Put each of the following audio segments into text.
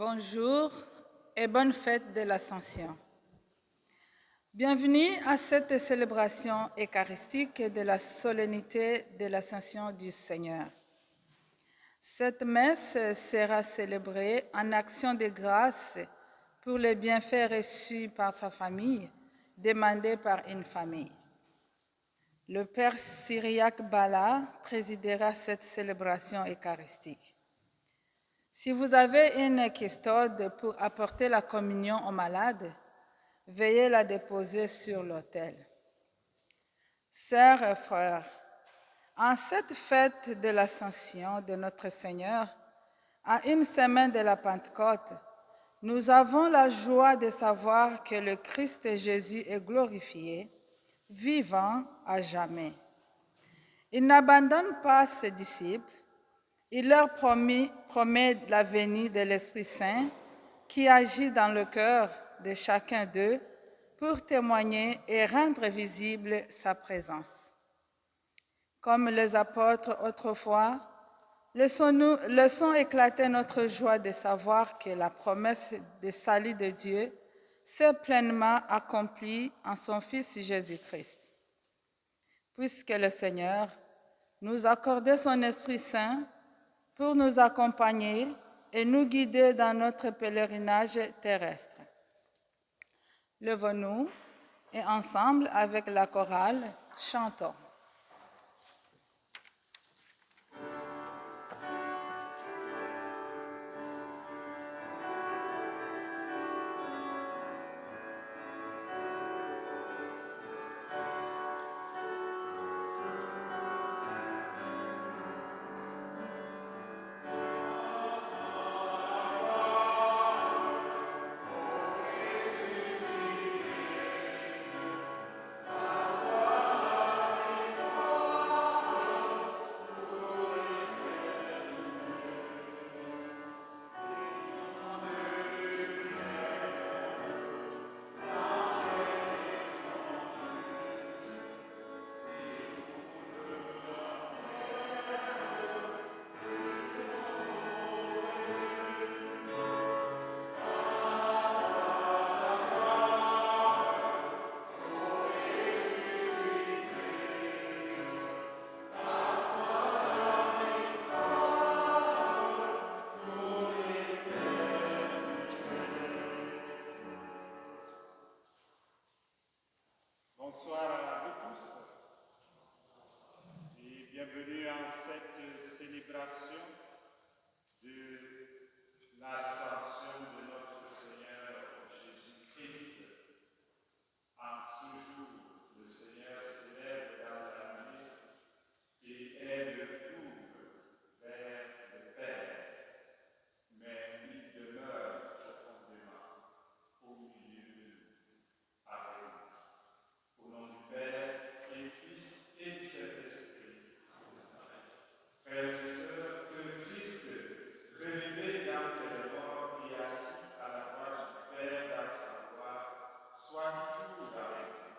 Bonjour et bonne fête de l'Ascension. Bienvenue à cette célébration eucharistique de la solennité de l'Ascension du Seigneur. Cette messe sera célébrée en action de grâce pour les bienfaits reçus par sa famille, demandés par une famille. Le Père Cyriaque Bala présidera cette célébration eucharistique. Si vous avez une custode pour apporter la communion aux malades, veuillez la déposer sur l'autel. Sœurs et frères, en cette fête de l'Ascension de notre Seigneur, à une semaine de la Pentecôte, nous avons la joie de savoir que le Christ Jésus est glorifié, vivant à jamais. Il n'abandonne pas ses disciples. Il leur promet la venue de l'Esprit Saint qui agit dans le cœur de chacun d'eux pour témoigner et rendre visible sa présence. Comme les apôtres autrefois, laissons éclater notre joie de savoir que la promesse de salut de Dieu s'est pleinement accomplie en son Fils Jésus-Christ. Puisque le Seigneur nous accorde son Esprit Saint pour nous accompagner et nous guider dans notre pèlerinage terrestre. Levons-nous et ensemble avec la chorale, chantons. Bonsoir à vous tous et bienvenue en cette célébration de l'ascension de notre Seigneur Jésus-Christ. En ce jour, le Seigneur s'élève dans la nuit et est de retour vers le Père, mais il demeure profondément au milieu de nous, avec nous. Au nom du Père et du Fils et du Saint-Esprit. Frères et sœurs, que le Christ, relevé d'entre les morts et assis à la droite du Père dans sa gloire, soit toujours avec nous.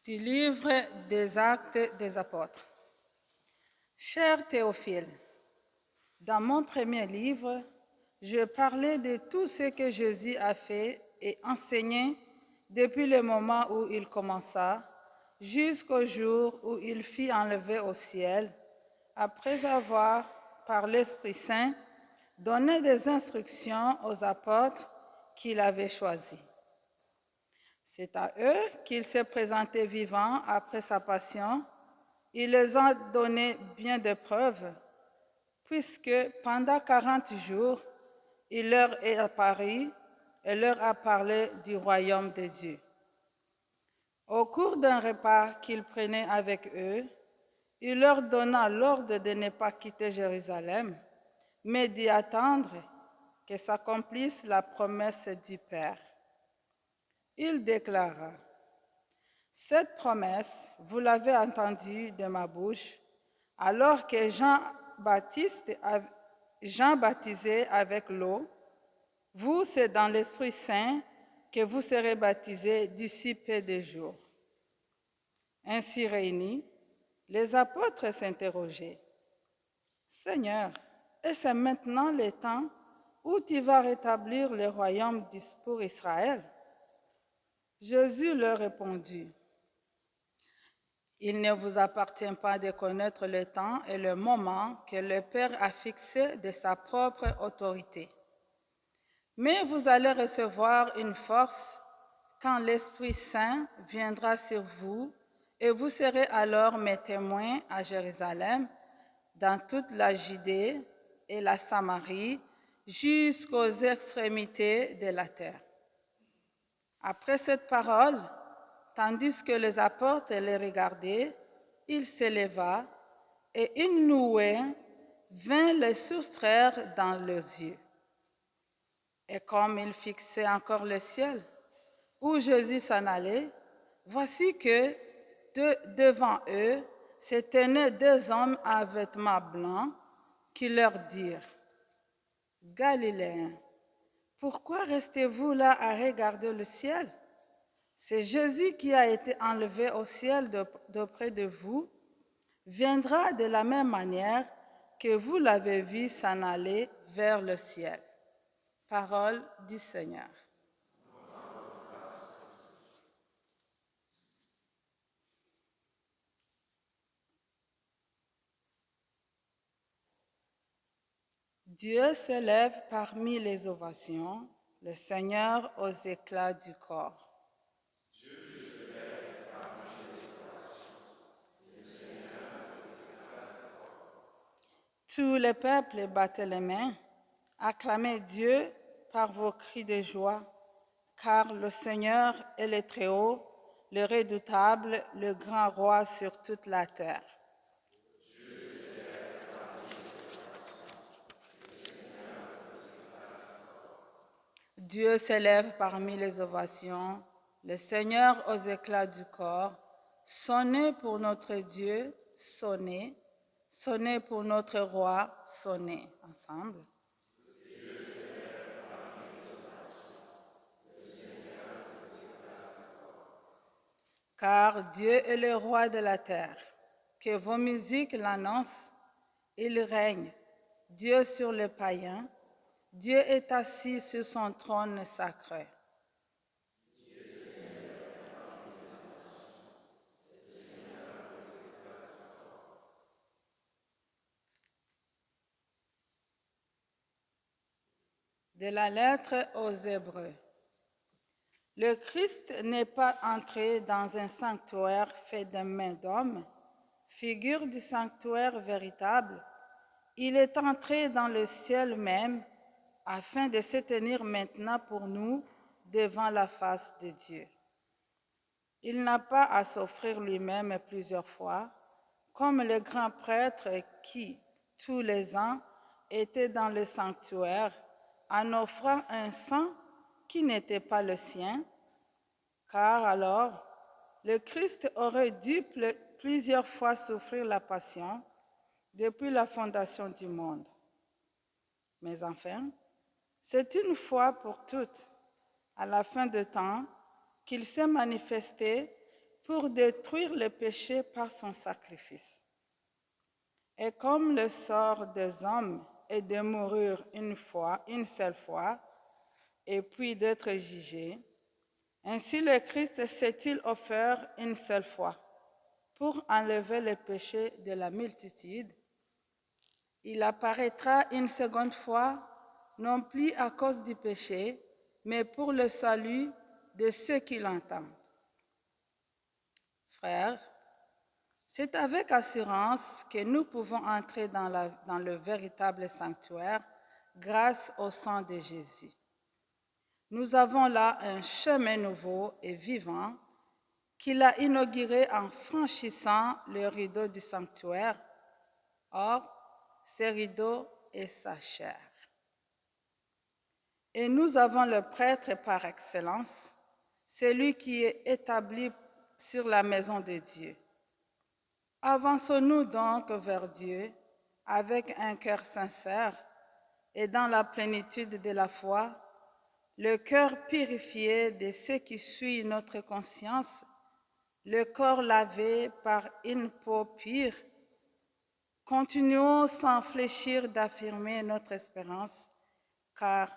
Du livre des Actes des Apôtres. Cher Théophile, dans mon premier livre, je parlais de tout ce que Jésus a fait et enseigné depuis le moment où il commença jusqu'au jour où il fut enlevé au ciel, après avoir, par l'Esprit Saint, donné des instructions aux apôtres qu'il avait choisis. C'est à eux qu'il s'est présenté vivant après sa passion. Il les a donné bien de preuves, puisque pendant 40 jours, il leur est apparu et leur a parlé du royaume de Dieu. Au cours d'un repas qu'il prenait avec eux, il leur donna l'ordre de ne pas quitter Jérusalem, mais d'y attendre que s'accomplisse la promesse du Père. Il déclara: cette promesse, vous l'avez entendue de ma bouche, alors que Jean baptisait avec l'eau. Vous, c'est dans l'Esprit Saint que vous serez baptisés d'ici peu de jours. Ainsi réunis, les apôtres s'interrogeaient: Seigneur, est-ce maintenant le temps où tu vas rétablir le royaume pour Israël? Jésus leur répondit: il ne vous appartient pas de connaître le temps et le moment que le Père a fixé de sa propre autorité. Mais vous allez recevoir une force quand l'Esprit Saint viendra sur vous, et vous serez alors mes témoins à Jérusalem, dans toute la Judée et la Samarie, jusqu'aux extrémités de la terre. Après cette parole, tandis que les apôtres les regardaient, il s'éleva et une nuée vint les soustraire dans leurs yeux. Et comme ils fixaient encore le ciel, où Jésus s'en allait, voici que devant eux se tenaient deux hommes à vêtements blancs qui leur dirent: Galiléens, pourquoi restez-vous là à regarder le ciel? C'est Jésus qui a été enlevé au ciel d'auprès de vous, viendra de la même manière que vous l'avez vu s'en aller vers le ciel. Parole du Seigneur. Dieu s'élève parmi les ovations, le Seigneur aux éclats du corps. Dieu s'élève parmi les ovations, le Seigneur aux éclats du corps. Tous les peuples battaient les mains, acclamez Dieu par vos cris de joie, car le Seigneur est le Très-Haut, le redoutable, le grand roi sur toute la terre. Dieu s'élève parmi les ovations, le Seigneur aux éclats du corps. Dieu s'élève parmi les ovations, le Seigneur aux éclats du corps. Sonnez pour notre Dieu, sonnez. Sonnez pour notre roi, sonnez ensemble. Dieu s'élève parmi les ovations, le Seigneur aux éclats du corps. Car Dieu est le roi de la terre. Que vos musiques l'annoncent. Il règne, Dieu sur les païens. Dieu est assis sur son trône sacré. Dieu s'élève parmi les ovations, le Seigneur aux éclats du corps. De la lettre aux Hébreux. Le Christ n'est pas entré dans un sanctuaire fait de mains d'hommes, figure du sanctuaire véritable. Il est entré dans le ciel même, afin de se tenir maintenant pour nous devant la face de Dieu. Il n'a pas à s'offrir lui-même plusieurs fois, comme le grand prêtre qui, tous les ans, était dans le sanctuaire en offrant un sang qui n'était pas le sien, car alors le Christ aurait dû plusieurs fois souffrir la passion depuis la fondation du monde. Mais enfin, c'est une fois pour toutes, à la fin de temps, qu'il s'est manifesté pour détruire le péché par son sacrifice. Et comme le sort des hommes est de mourir une seule fois, et puis d'être jugé, ainsi le Christ s'est-il offert une seule fois pour enlever le péché de la multitude. Il apparaîtra une seconde fois, non plus à cause du péché, mais pour le salut de ceux qui l'entendent. Frères, c'est avec assurance que nous pouvons entrer dans le véritable sanctuaire grâce au sang de Jésus. Nous avons là un chemin nouveau et vivant qu'il a inauguré en franchissant le rideau du sanctuaire. Or, ce rideau est sa chair. Et nous avons le prêtre par excellence, celui qui est établi sur la maison de Dieu. Avançons-nous donc vers Dieu avec un cœur sincère et dans la plénitude de la foi, le cœur purifié de ce qui suit notre conscience, le corps lavé par une peau pure. Continuons sans fléchir d'affirmer notre espérance, car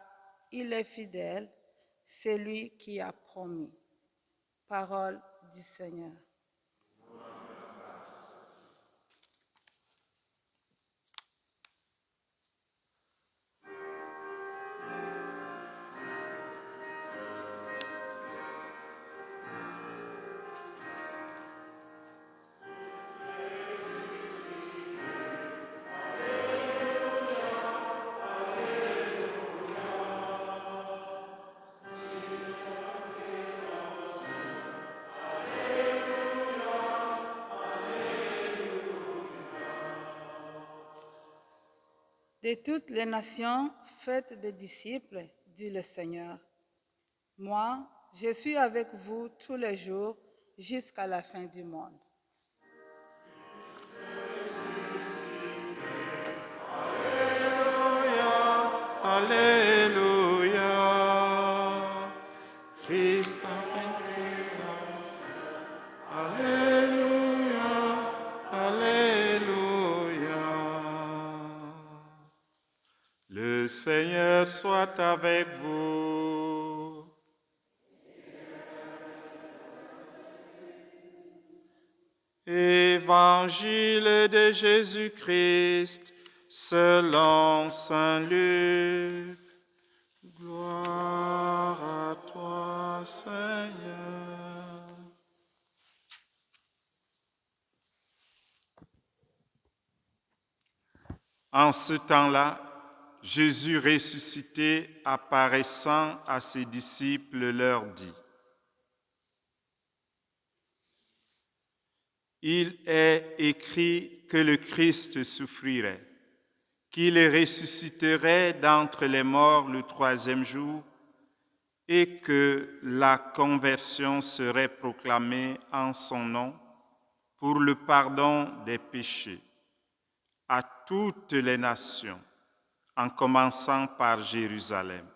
il est fidèle, celui qui a promis. Parole du Seigneur. De toutes les nations, faites des disciples, dit le Seigneur. Moi, je suis avec vous tous les jours jusqu'à la fin du monde. Alléluia, Christ a vaincu la mort. Alléluia, Alléluia. Le Seigneur soit avec vous. Évangile de Jésus-Christ selon saint Luc. Gloire à toi, Seigneur. En ce temps-là, Jésus ressuscité, apparaissant à ses disciples, leur dit: Il est écrit que le Christ souffrirait, qu'il ressusciterait d'entre les morts le troisième jour et que la conversion serait proclamée en son nom pour le pardon des péchés à toutes les nations, en commençant par Jérusalem.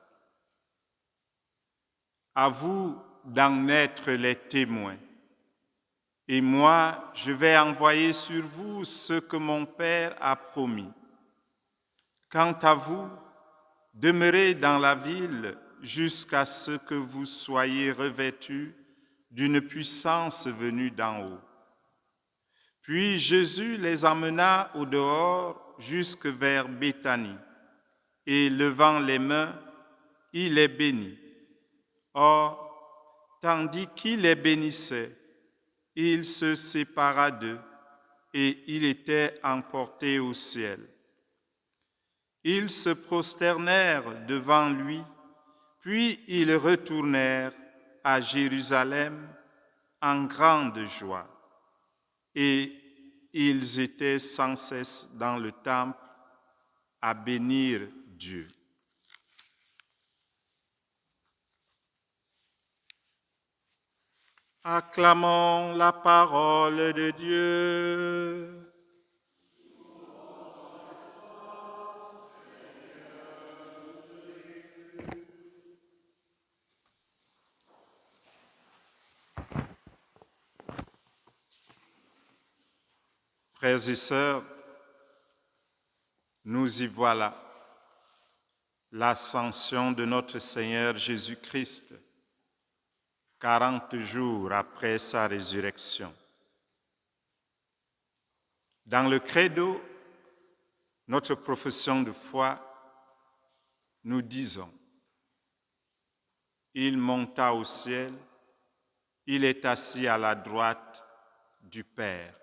À vous d'en être les témoins. Et moi, je vais envoyer sur vous ce que mon Père a promis. Quant à vous, demeurez dans la ville jusqu'à ce que vous soyez revêtus d'une puissance venue d'en haut. Puis Jésus les emmena au dehors jusque vers Béthanie, et levant les mains, il les bénit. Or, tandis qu'il les bénissait, il se sépara d'eux, et il était emporté au ciel. Ils se prosternèrent devant lui, puis ils retournèrent à Jérusalem en grande joie. Et ils étaient sans cesse dans le temple à bénir Dieu. Acclamons la parole de Dieu. Frères et sœurs, nous y voilà, l'ascension de notre Seigneur Jésus-Christ, 40 jours après sa résurrection. Dans le credo, notre profession de foi, nous disons: il monta au ciel, il est assis à la droite du Père.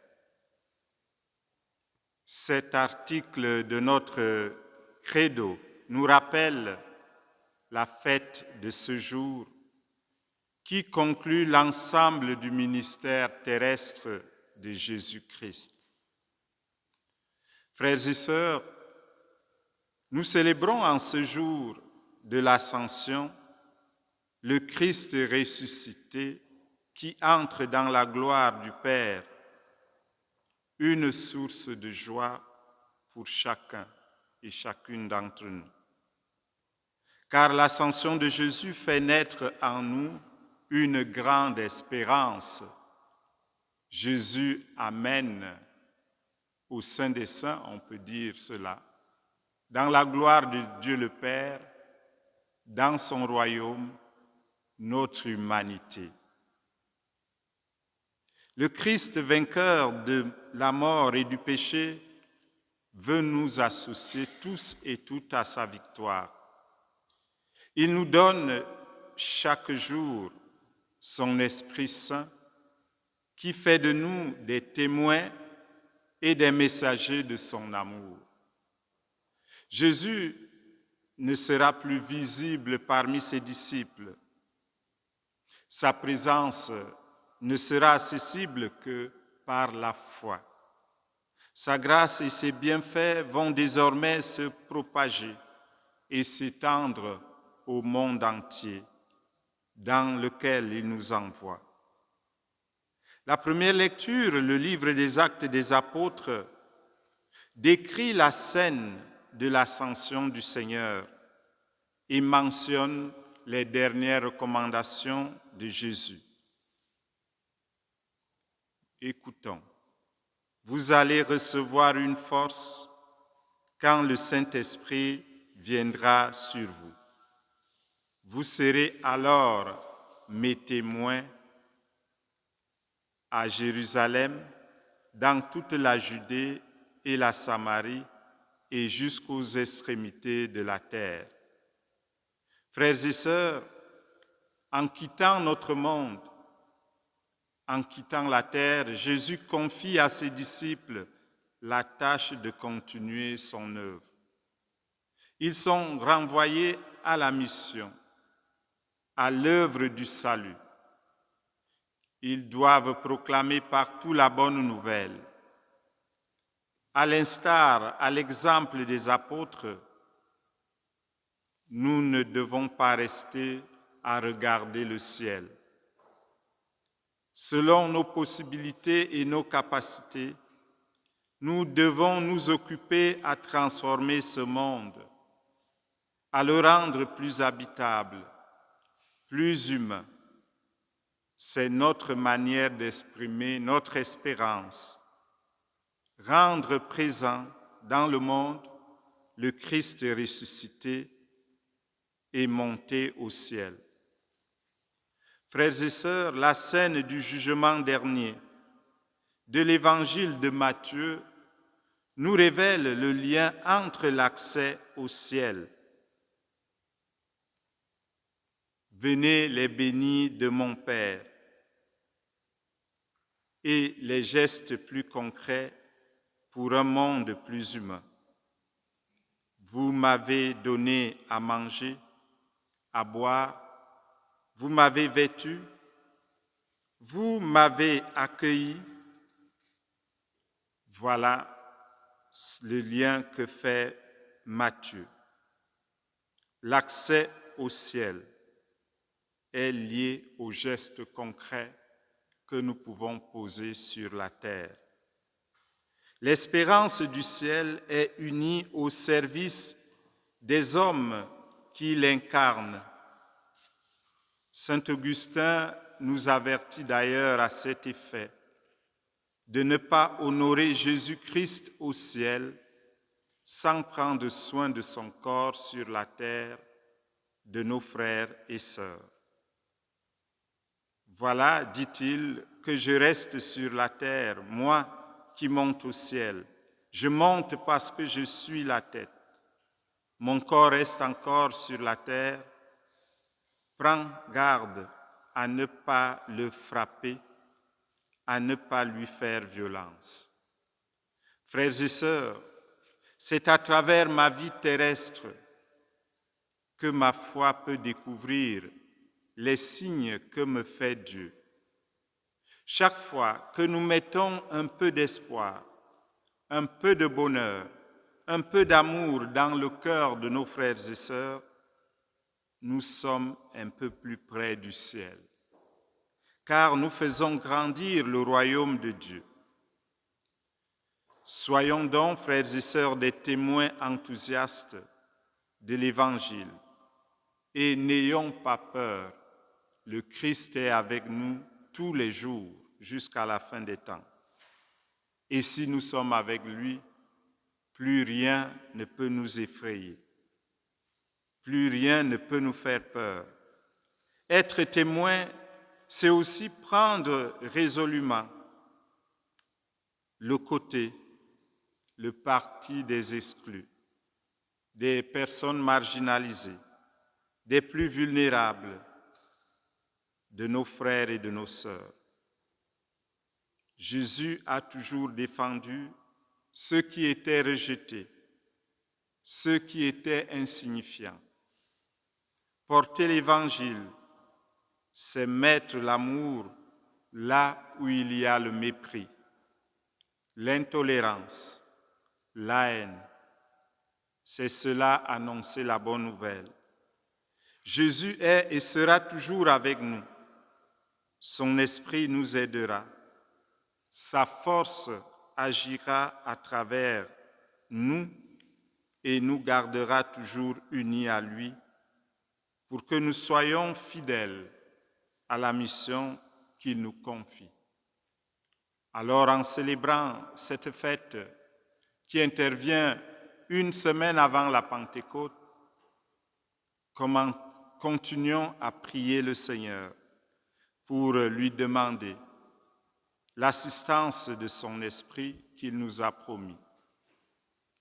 Cet article de notre credo nous rappelle la fête de ce jour qui conclut l'ensemble du ministère terrestre de Jésus-Christ. Frères et sœurs, nous célébrons en ce jour de l'Ascension le Christ ressuscité qui entre dans la gloire du Père, une source de joie pour chacun et chacune d'entre nous. Car l'ascension de Jésus fait naître en nous une grande espérance. Jésus amène au sein des saints, on peut dire cela, dans la gloire de Dieu le Père, dans son royaume, notre humanité. Le Christ vainqueur de la mort et du péché veut nous associer tous et toutes à sa victoire. Il nous donne chaque jour son Esprit Saint qui fait de nous des témoins et des messagers de son amour. Jésus ne sera plus visible parmi ses disciples. Sa présence ne sera accessible que par la foi. Sa grâce et ses bienfaits vont désormais se propager et s'étendre au monde entier dans lequel il nous envoie. La première lecture, le livre des Actes des Apôtres, décrit la scène de l'ascension du Seigneur et mentionne les dernières recommandations de Jésus. Écoutons. Vous allez recevoir une force quand le Saint-Esprit viendra sur vous. Vous serez alors mes témoins à Jérusalem, dans toute la Judée et la Samarie et jusqu'aux extrémités de la terre. Frères et sœurs, en quittant notre monde, en quittant la terre, Jésus confie à ses disciples la tâche de continuer son œuvre. Ils sont renvoyés à la mission, à l'œuvre du salut. Ils doivent proclamer partout la bonne nouvelle. À l'instar, à l'exemple des apôtres, nous ne devons pas rester à regarder le ciel. Selon nos possibilités et nos capacités, nous devons nous occuper à transformer ce monde, à le rendre plus habitable, plus humain. C'est notre manière d'exprimer notre espérance. Rendre présent dans le monde le Christ ressuscité et monté au ciel. Frères et sœurs, la scène du jugement dernier de l'évangile de Matthieu nous révèle le lien entre l'accès au ciel. Venez les bénis de mon Père et les gestes plus concrets pour un monde plus humain. Vous m'avez donné à manger, à boire, vous m'avez vêtu, vous m'avez accueilli. Voilà le lien que fait Matthieu. L'accès au ciel est lié aux gestes concrets que nous pouvons poser sur la terre. L'espérance du ciel est unie au service des hommes qui l'incarnent. Saint Augustin nous avertit d'ailleurs à cet effet. de ne pas honorer Jésus-Christ au ciel sans prendre soin de son corps sur la terre, de nos frères et sœurs. Voilà, dit-il, que je reste sur la terre, moi qui monte au ciel. Je monte parce que je suis la tête. Mon corps reste encore sur la terre. Prends garde à ne pas le frapper, à ne pas lui faire violence. Frères et sœurs, c'est à travers ma vie terrestre que ma foi peut découvrir les signes que me fait Dieu. Chaque fois que nous mettons un peu d'espoir, un peu de bonheur, un peu d'amour dans le cœur de nos frères et sœurs, nous sommes un peu plus près du ciel, car nous faisons grandir le royaume de Dieu. Soyons donc, frères et sœurs, des témoins enthousiastes de l'Évangile et n'ayons pas peur. Le Christ est avec nous tous les jours jusqu'à la fin des temps. Et si nous sommes avec lui, plus rien ne peut nous effrayer. Plus rien ne peut nous faire peur. Être témoin, c'est aussi prendre résolument le côté, le parti des exclus, des personnes marginalisées, des plus vulnérables, de nos frères et de nos sœurs. Jésus a toujours défendu ceux qui étaient rejetés, ceux qui étaient insignifiants. Porter l'Évangile, c'est mettre l'amour là où il y a le mépris, l'intolérance, la haine. C'est cela annoncer la bonne nouvelle. Jésus est et sera toujours avec nous. Son esprit nous aidera. Sa force agira à travers nous et nous gardera toujours unis à lui pour que nous soyons fidèles à la mission qu'il nous confie. Alors, en célébrant cette fête qui intervient une semaine avant la Pentecôte, continuons à prier le Seigneur pour lui demander l'assistance de son esprit qu'il nous a promis,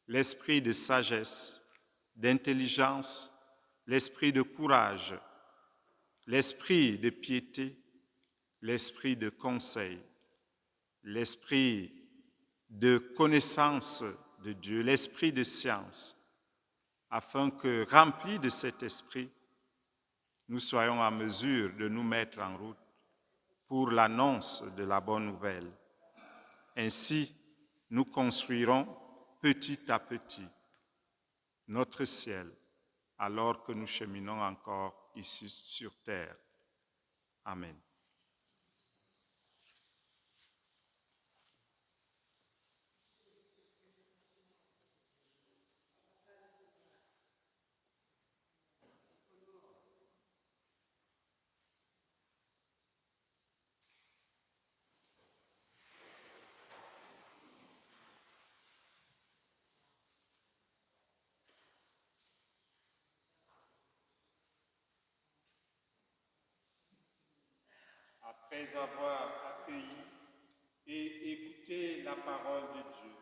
l'esprit de sagesse, d'intelligence, l'esprit de courage, l'esprit de piété, l'esprit de conseil, l'esprit de connaissance de Dieu, l'esprit de science, afin que, remplis de cet esprit, nous soyons en mesure de nous mettre en route pour l'annonce de la bonne nouvelle. Ainsi, nous construirons petit à petit notre ciel, alors que nous cheminons encore ici sur terre. Amen. Après avoir accueilli et écouté la parole de Dieu,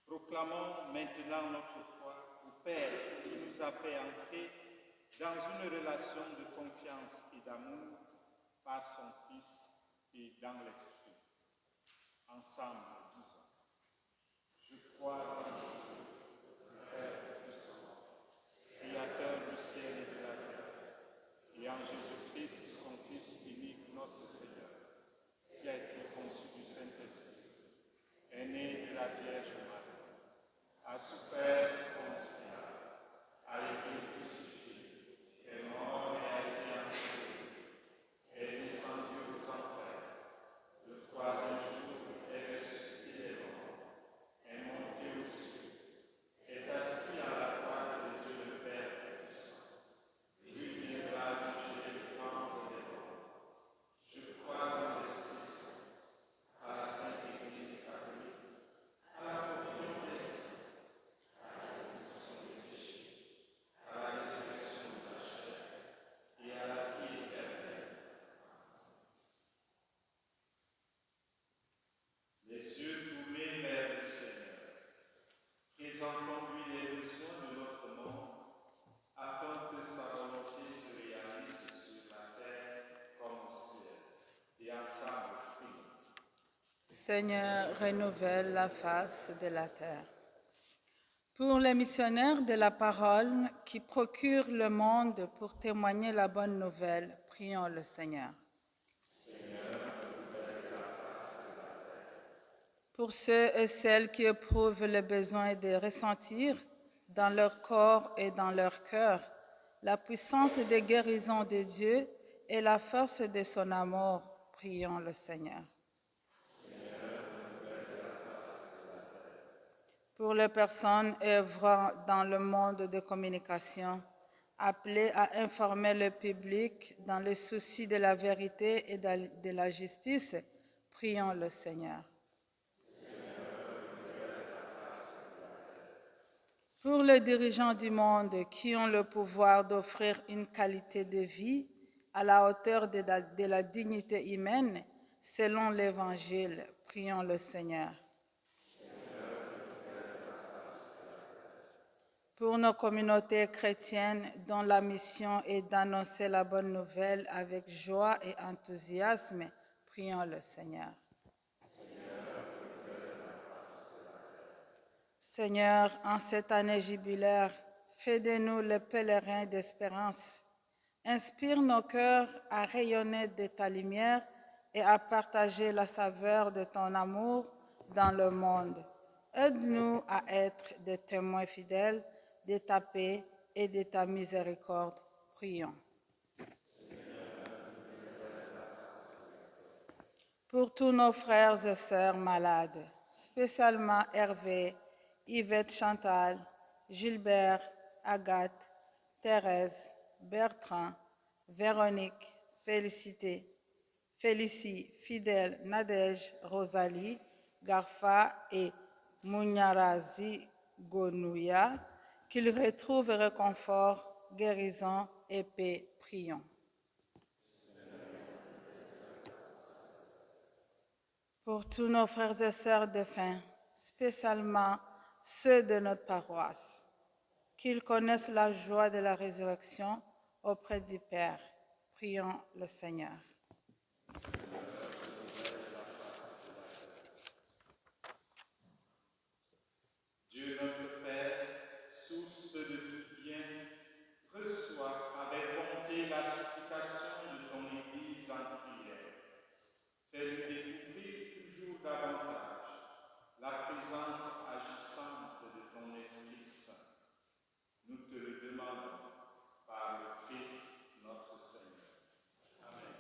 proclamons maintenant notre foi au Père qui nous a fait entrer dans une relation de confiance et d'amour par son Fils et dans l'Esprit. Ensemble, disons, je crois en Dieu, le Père puissant, Créateur du ciel et de la terre, et en Jésus-Christ, son Fils unique, notre Seigneur, qui a été conçu du Saint-Esprit, est né de la Vierge Marie, a souffert sous Ponce Pilate, a été crucifié, est mort et a été enseveli, est descendu aux enfers, le troisième jour est ressuscité des morts, Seigneur, renouvelle la face de la terre. Pour les missionnaires de la parole qui procurent le monde pour témoigner la bonne nouvelle, prions le Seigneur. Pour ceux et celles qui éprouvent le besoin de ressentir dans leur corps et dans leur cœur la puissance de guérison de Dieu et la force de son amour, prions le Seigneur. Pour les personnes œuvrant dans le monde de communication, appelées à informer le public dans le souci de la vérité et de la justice, prions le Seigneur. Pour les dirigeants du monde qui ont le pouvoir d'offrir une qualité de vie à la hauteur de la dignité humaine, selon l'Évangile, prions le Seigneur. Pour nos communautés chrétiennes dont la mission est d'annoncer la bonne nouvelle avec joie et enthousiasme, prions le Seigneur. Seigneur, en cette année jubilaire, fais de nous les pèlerins d'espérance. Inspire nos cœurs à rayonner de ta lumière et à partager la saveur de ton amour dans le monde. Aide-nous à être des témoins fidèles de ta paix et de ta miséricorde. Prions. Pour tous nos frères et sœurs malades, spécialement Hervé, Yvette Chantal, Gilbert, Agathe, Thérèse, Bertrand, Véronique, Félicité, Félicie, Fidèle, Nadège, Rosalie, Garfa et Munyarazi Gonouya, qu'ils retrouvent réconfort, guérison et paix. Prions. Pour tous nos frères et sœurs défunts, spécialement ceux de notre paroisse, qu'ils connaissent la joie de la résurrection auprès du Père. Prions le Seigneur. Dieu notre Père, source de tout bien, reçois avec bonté la supplication de ton Église en prière. Fais-nous découvrir toujours davantage la présence agissante de ton Esprit Saint. Nous te le demandons par le Christ notre Seigneur. Amen.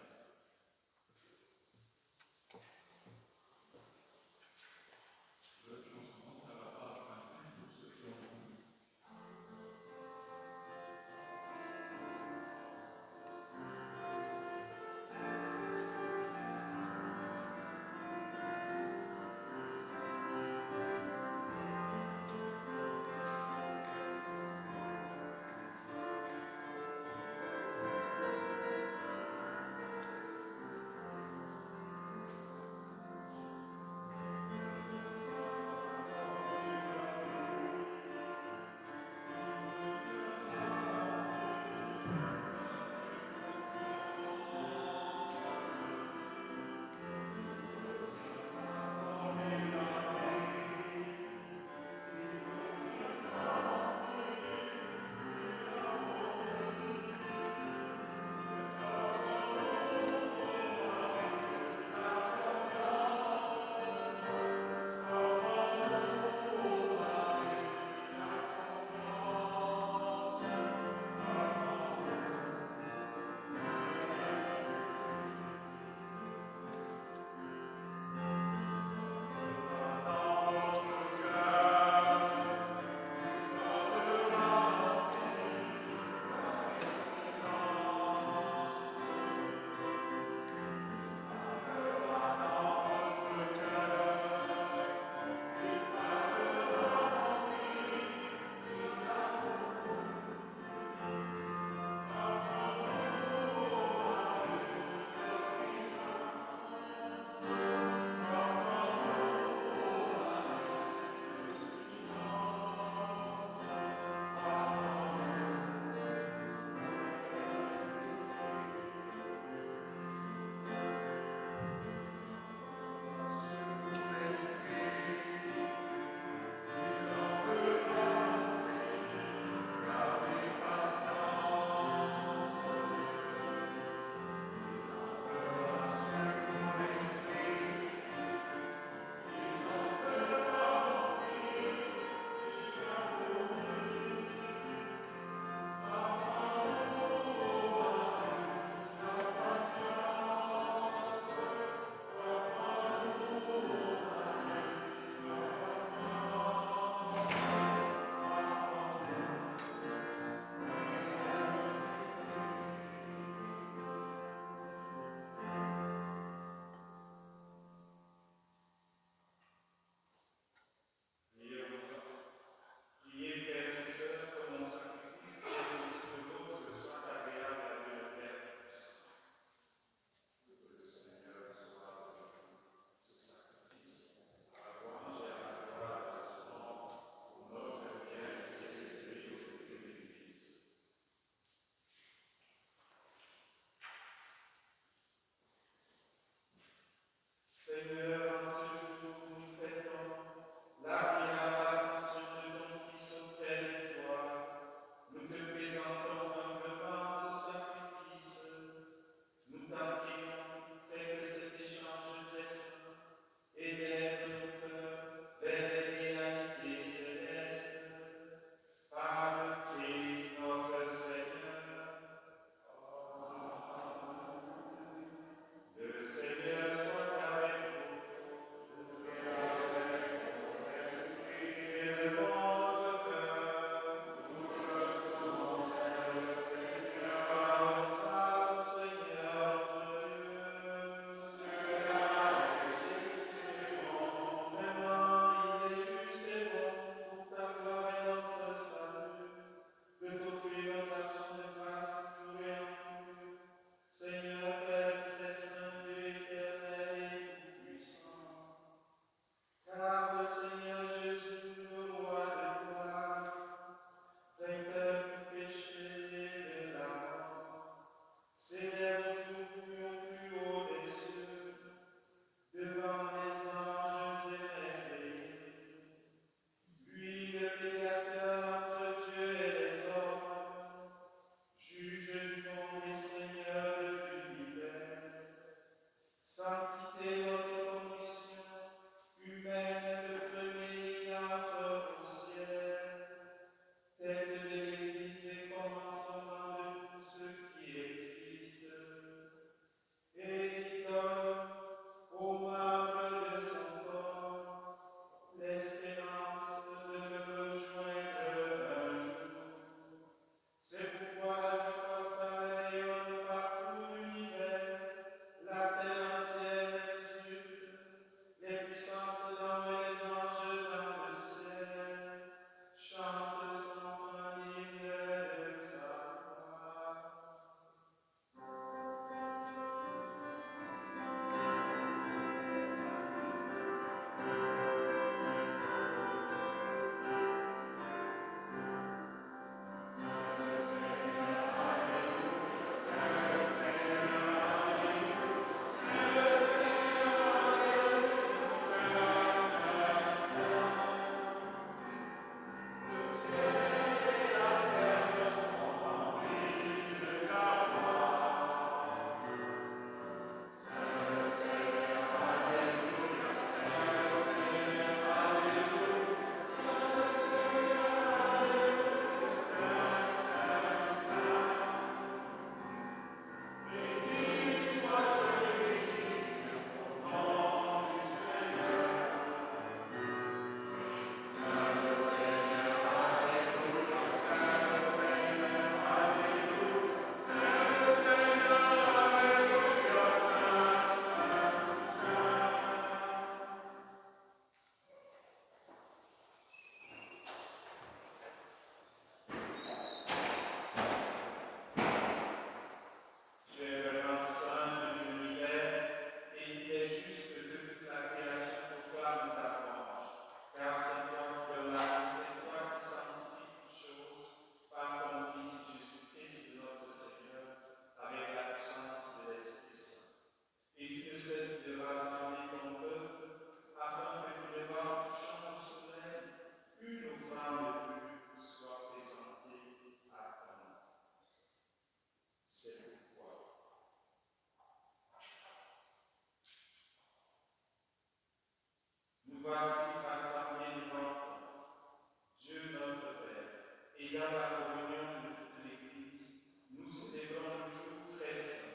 dans la communion de toute l'Église, nous célébrons le jour très saint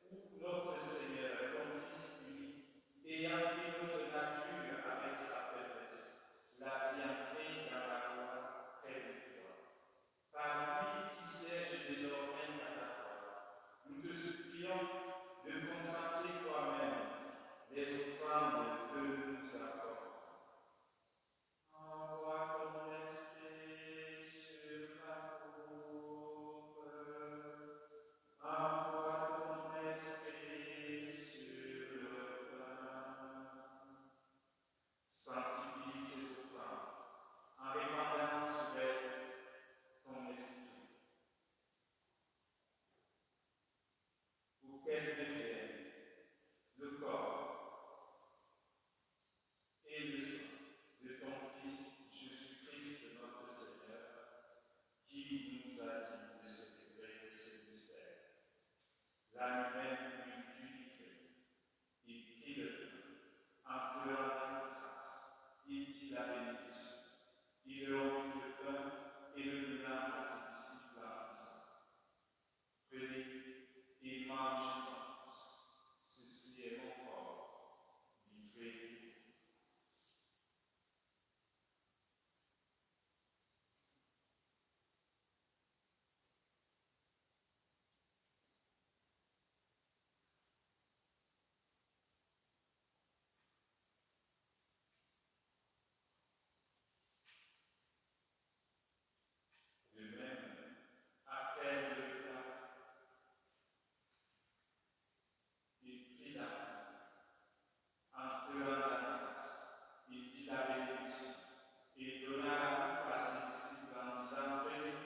où notre Seigneur, ton Fils unique, ayant pris notre nature avec sa faiblesse, l'a fit entrer dans la gloire près de toi. Par lui qui siège désormais à ta droite, nous te supplions de consacrer toi-même les offrandes que nous apportons. Envoie ton esprit sur la pauvre. Envoie ton esprit sur le pain. Sanctifie ces offrandes en répandant sur elles ton esprit, pour qu'elles deviennent le corps et le sang de ton Fils Jésus-Christ notre Seigneur, qui nous a dit de célébrer ces mystères. La nuit lui fut livré, il prit le pain, en te rendant grâce, il dit la bénédiction. Il rompit le pain et le donna à ses disciples en disant: Prenez et mangez-en tous, ceci est mon corps, livré pour vous. De même, après le plat, il prit la coupe, en te rendant grâce, il dit la bénédiction, et donna la coupe à ses disciples en disant: Prenez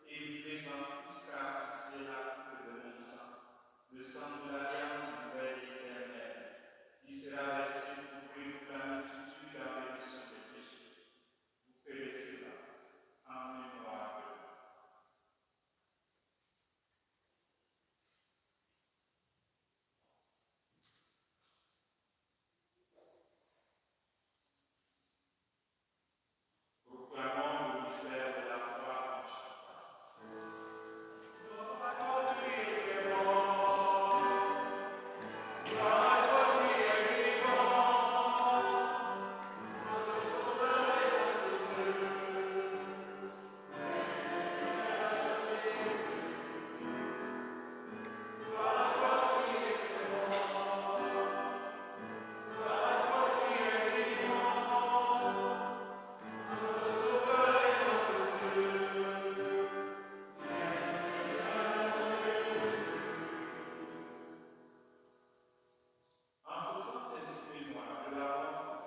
et buvez-en tous, car ceci est la coupe de mon sang, le sang de l'alliance nouvelle et éternelle, qui sera versé pour vous pour la multitude et la rémission des péchés. Vous ferez cela en mémoire de moi. Proclamons le mystère de la foi en chacun. En faisant ainsi mémoire de la mort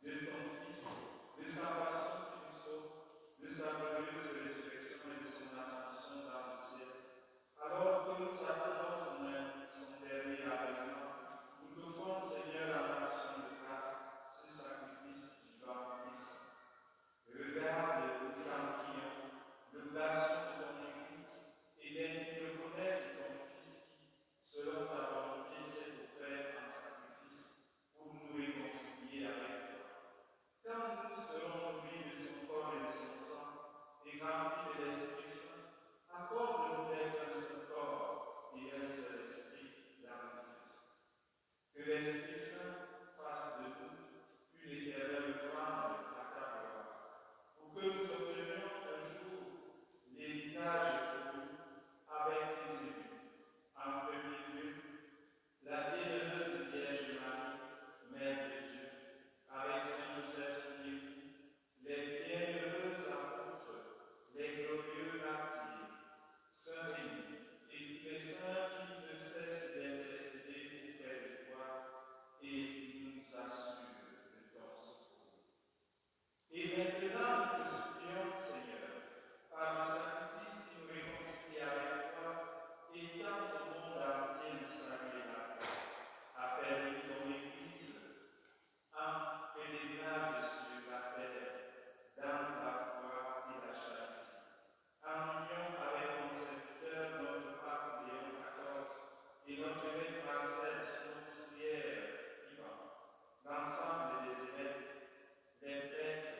de ton Fils, de sa passion qui nous sauve, de sa glorieuse résurrection et de son ascension dans le ciel, alors que nous attendons son dernier avènement, nous t'offrons, Seigneur, en action de grâce, ce sacrifice vivant et saint. Regarde nous tranquillons l'oblation de ton Église et d'aide reconnaître ton Fils qui, selon ta volonté, s'est offert en sacrifice pour nous réconcilier avec toi. Quand nous serons nourris de son corps et de son sang et remplis de l'Esprit Saint, accorde-nous d'être un seul corps et un seul esprit dans le Christ. Que l'Esprit Saint fasse de nous une éternelle offrande à ta gloire, pour que nous obtenions un jour l'héritage de nous avec les élus. En premier lieu, la bienheureuse Vierge Marie, Mère de Dieu, avec Saint Joseph son époux, les bienheureux apôtres, les glorieux martyrs, Saint Rémy et tous les saints qui ne cessent d'intercéder auprès de toi et nous assurent de ton secours. Et maintenant, nous te supplions, Seigneur, par le sacrifice qui nous réconcilie avec toi, étends au monde entier le salut et la paix, affermis ton Église en pèlerinage sur la terre, dans la foi et la charité, en union avec mon serviteur, notre pape Léon XIV, et notre évêque Marcel, son auxiliaire vivant, l'ensemble des évêques, des prêtres,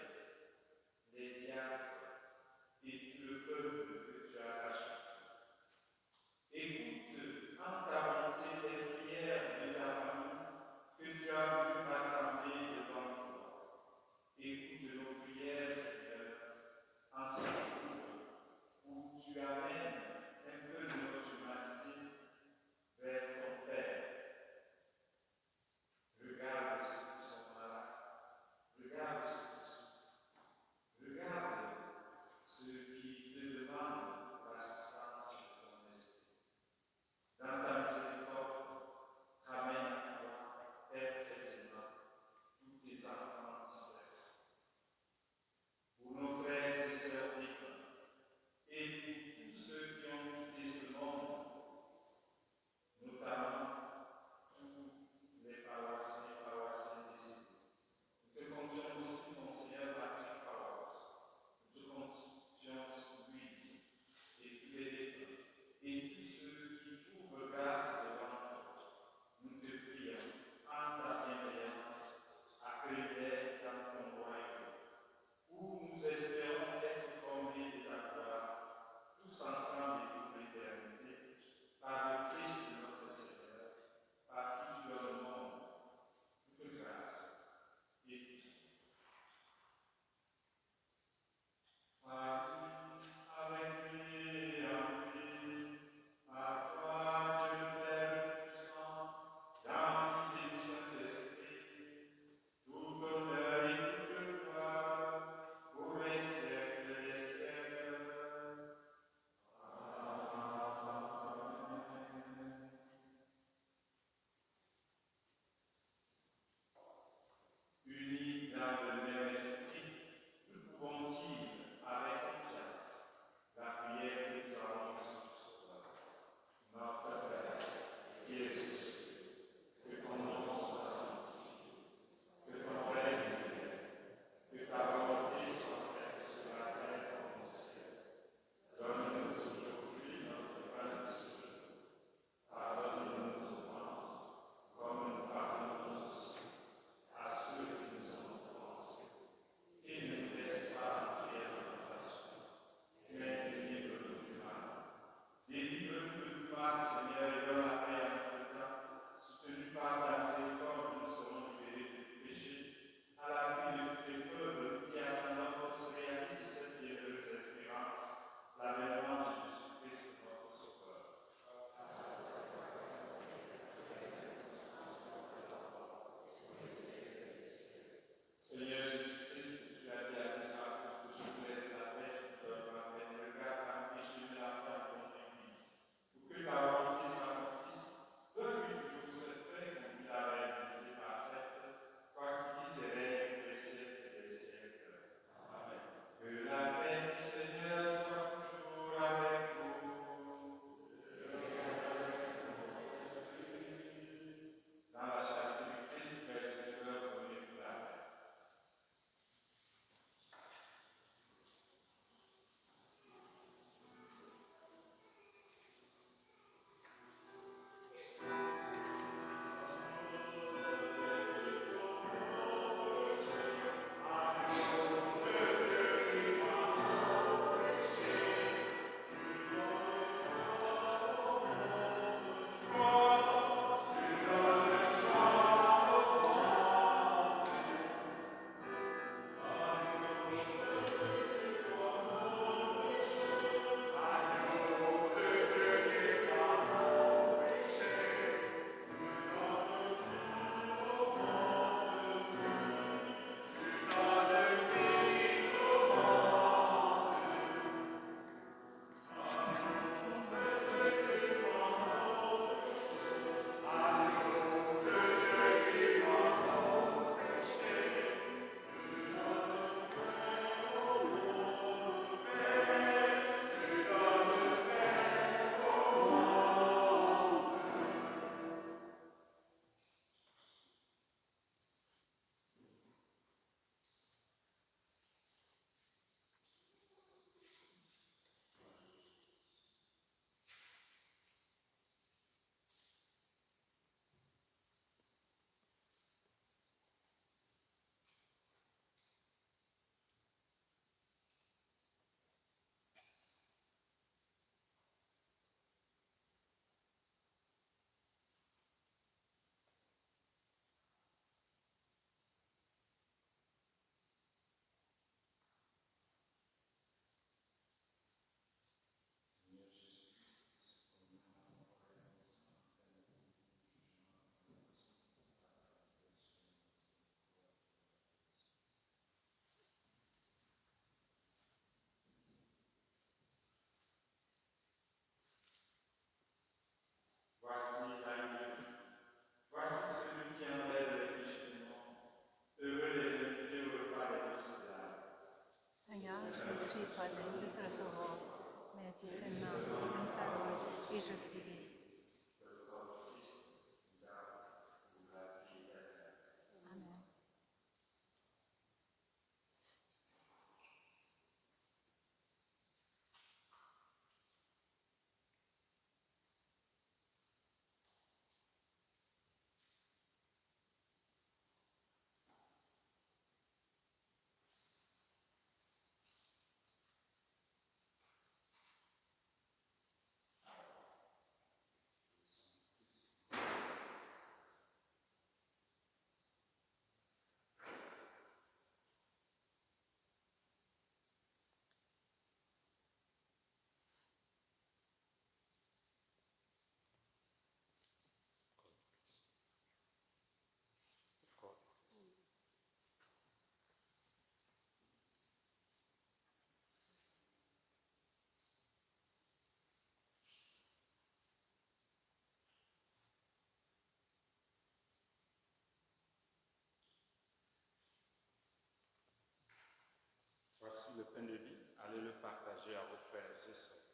de te recevoir. Merci Seigneur, pour une parole et je suis guéri. Amen. Voici le pain de vie, allez le partager à vos frères et sœurs.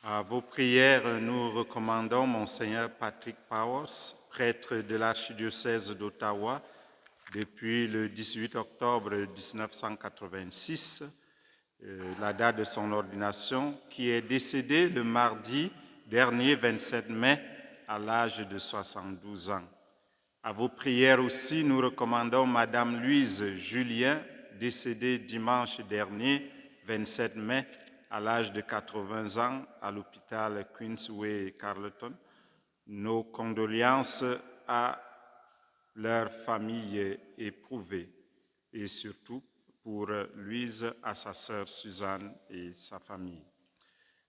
À vos prières, nous recommandons Monseigneur Patrick Powers, prêtre de l'archidiocèse d'Ottawa depuis le 18 octobre 1986, la date de son ordination, qui est décédé le mardi dernier 27 mai à l'âge de 72 ans. À vos prières aussi, nous recommandons Madame Louise Julien, décédée dimanche dernier 27 mai à l'âge de 80 ans à l'hôpital Queensway Carleton. Nos condoléances à leur famille éprouvée et surtout pour Louise, à sa sœur Suzanne et sa famille.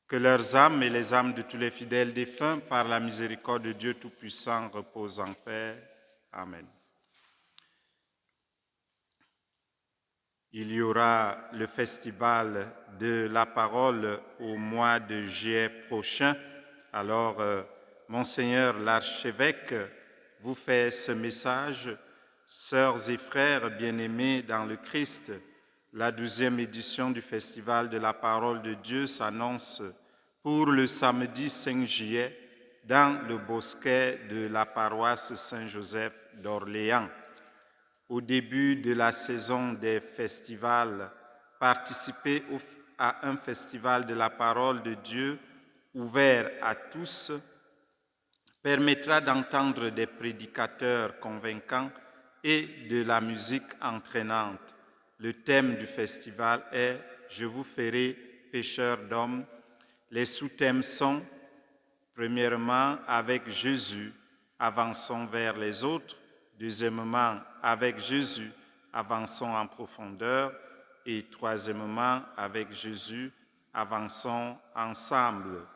Que leurs âmes et les âmes de tous les fidèles défunts, par la miséricorde de Dieu Tout-Puissant, reposent en paix. Amen. Il y aura le festival de la parole au mois de juillet prochain. Alors, Monseigneur l'archevêque vous fait ce message. Sœurs et frères bien-aimés dans le Christ, la 12e édition du Festival de la parole de Dieu s'annonce pour le samedi 5 juillet dans le bosquet de la paroisse Saint-Joseph d'Orléans. Au début de la saison des festivals, participer à un festival de la parole de Dieu ouvert à tous permettra d'entendre des prédicateurs convaincants et de la musique entraînante. Le thème du festival est « Je vous ferai pécheurs d'hommes ». Les sous-thèmes sont premièrement, avec Jésus, avançons vers les autres. Deuxièmement, avec Jésus, avançons en profondeur. Et troisièmement, avec Jésus, avançons ensemble.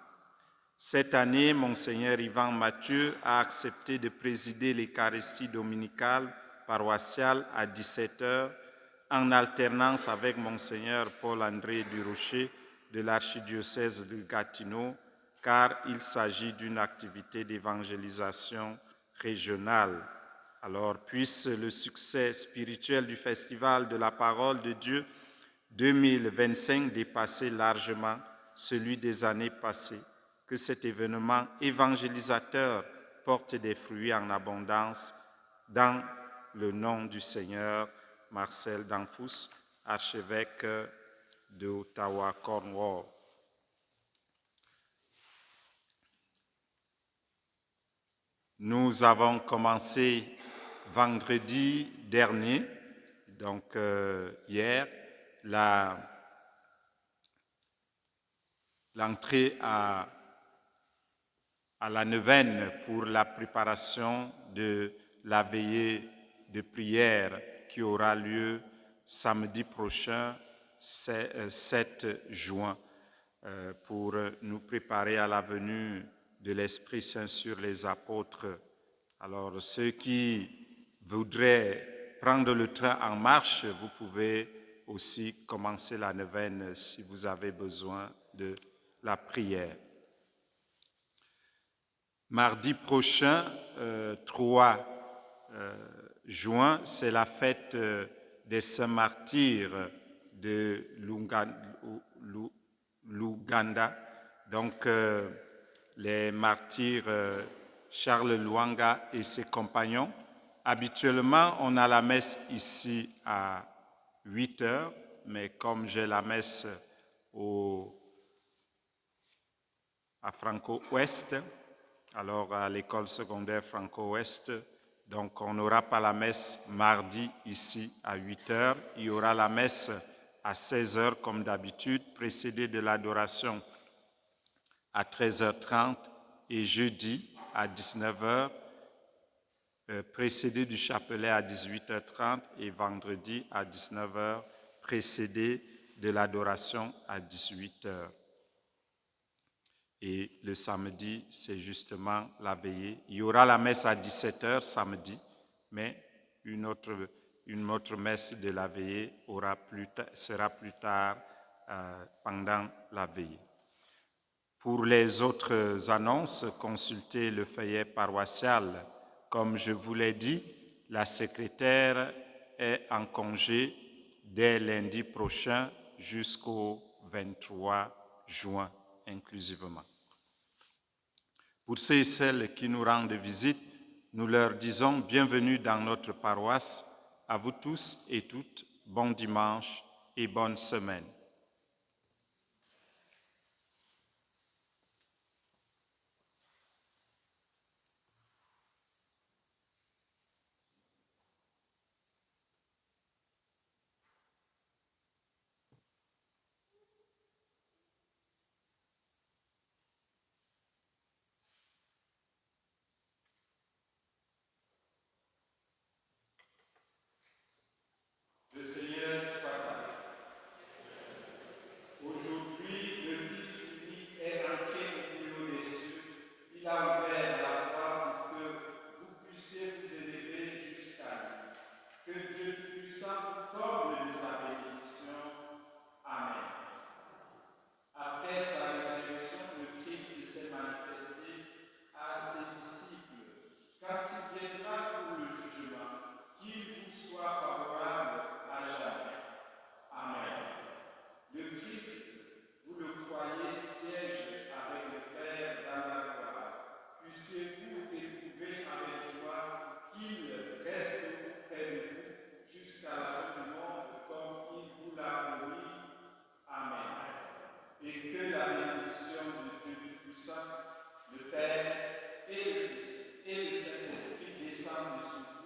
Cette année, Monseigneur Yvan Mathieu a accepté de présider l'Eucharistie dominicale paroissiale à 17h en alternance avec Monseigneur Paul-André Durocher de l'archidiocèse de Gatineau, car il s'agit d'une activité d'évangélisation régionale. Alors, puisse le succès spirituel du Festival de la Parole de Dieu 2025 dépasser largement celui des années passées. Que cet événement évangélisateur porte des fruits en abondance dans le nom du Seigneur. Marcel Danfous, archevêque de Ottawa-Cornwall. Nous avons commencé vendredi dernier, donc hier, l'entrée à la neuvaine pour la préparation de la veillée de prière qui aura lieu samedi prochain, 7 juin, pour nous préparer à la venue de l'Esprit Saint sur les apôtres. Alors, ceux qui voudraient prendre le train en marche, vous pouvez aussi commencer la neuvaine si vous avez besoin de la prière. Mardi prochain, 3 juin, c'est la fête des Saints Martyrs de l'Ouganda. Donc, les martyrs Charles Lwanga et ses compagnons. Habituellement, on a la messe ici à 8h, mais comme j'ai la messe à Franco-Ouest, alors à l'école secondaire Franco-Ouest, donc on n'aura pas la messe mardi ici à 8h, il y aura la messe à 16h comme d'habitude, précédée de l'adoration à 13h30 et jeudi à 19h, précédé du chapelet à 18h30 et vendredi à 19h, précédé de l'adoration à 18h. Et le samedi, c'est justement la veillée. Il y aura la messe à 17h samedi, mais une autre messe de la veillée sera plus tard pendant la veillée. Pour les autres annonces, consultez le feuillet paroissial. Comme je vous l'ai dit, la secrétaire est en congé dès lundi prochain jusqu'au 23 juin inclusivement. Pour ceux et celles qui nous rendent visite, nous leur disons bienvenue dans notre paroisse. À vous tous et toutes, bon dimanche et bonne semaine. Le Seigneur soit avec vous. Aujourd'hui, le Fils unique est entré au plus haut des cieux. Il a ouvert la voie pour que vous puissiez vous élever jusqu'à lui. Que Dieu Tout-Puissant comble de sa bénédiction. Amen. Après sa résurrection, le Christ s'est manifesté à ses disciples. Quand il viendra pour le jugement, qu'il vous soit favorable à jamais. Amen. Le Christ, vous le croyez, siège avec le Père dans la gloire. Puissiez-vous éprouver avec joie qu'il reste auprès de vous jusqu'à la fin du monde comme il vous l'a promis. Amen. Et que la bénédiction de Dieu Tout-Puissant, le Père et le Fils et le Saint-Esprit descendent sur vous